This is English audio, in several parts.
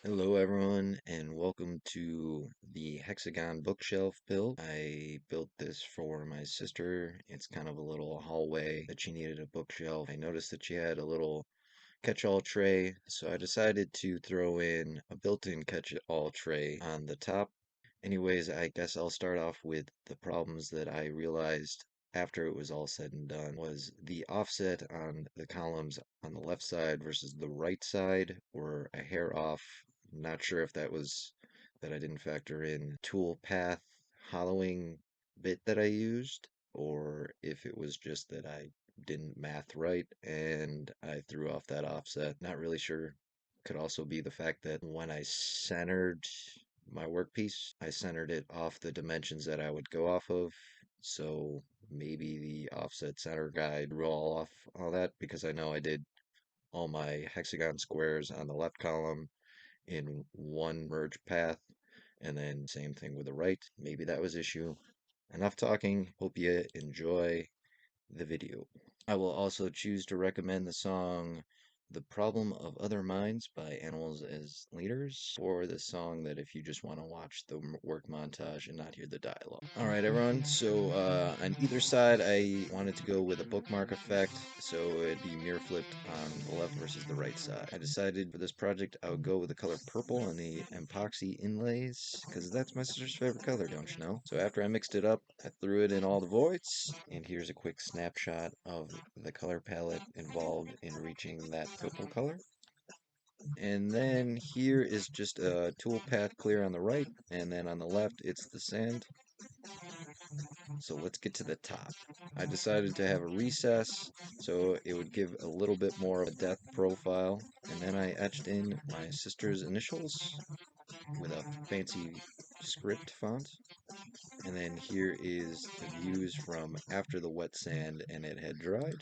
Hello everyone and welcome to the Hexagon bookshelf build. I built this for my sister. It's kind of a little hallway that she needed a bookshelf. I noticed that she had a little catch-all tray, so I decided to throw in a built-in catch-all tray on the top. Anyways, I guess I'll start off with the problems that I realized after it was all said and done was the offset on the columns on the left side versus the right side were a hair off. Not sure if that was that I didn't factor in tool path hollowing bit that I used, or if it was just that I didn't math right and I threw off that offset. Not really sure. Could also be the fact that when I centered my workpiece, I centered it off the dimensions that I would go off of. So maybe the offset center guide roll off all that because I know I did all my hexagon squares on the left column in one merge path, and then same thing with the right. Maybe that was issue. Enough talking. Hope you enjoy the video. I will also choose to recommend the song The Problem of Other Minds by Animals as Leaders, or the song that if you just want to watch the work montage and not hear the dialogue. Alright, everyone, so on either side, I wanted to go with a bookmark effect, so it'd be mirror flipped on the left versus the right side. I decided for this project I would go with the color purple and the epoxy inlays, because that's my sister's favorite color, don't you know? So after I mixed it up, I threw it in all the voids, and here's a quick snapshot of the color palette involved in reaching that purple color. And then here is just a tool path clear on the right, and then on the left it's the sand. So let's get to the top. I decided to have a recess so it would give a little bit more of a depth profile, and then I etched in my sister's initials with a fancy script font. And then here is the views from after the wet sand and it had dried.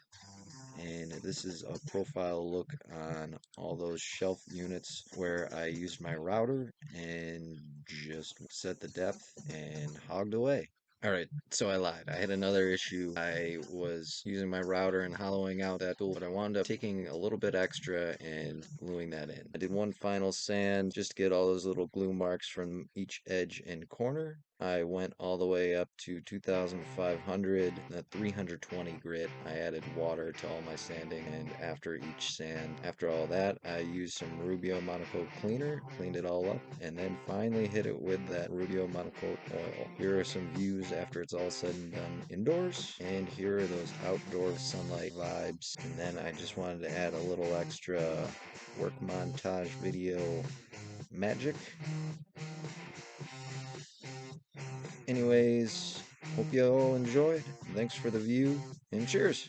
And this is a profile look on all those shelf units where I used my router and just set the depth and hogged away. Alright, so I lied. I had another issue. I was using my router and hollowing out that tool, but I wound up taking a little bit extra and gluing that in. I did one final sand just to get all those little glue marks from each edge and corner. I went all the way up to 2500, that 320 grit. I added water to all my sanding, and after each sand, after all that, I used some Rubio Monocoat cleaner, cleaned it all up, and then finally hit it with that Rubio Monocoat oil. Here are some views after it's all said and done indoors, and here are those outdoor sunlight vibes. And then I just wanted to add a little extra work montage video magic. Anyways, hope you all enjoyed. Thanks for the view, and cheers!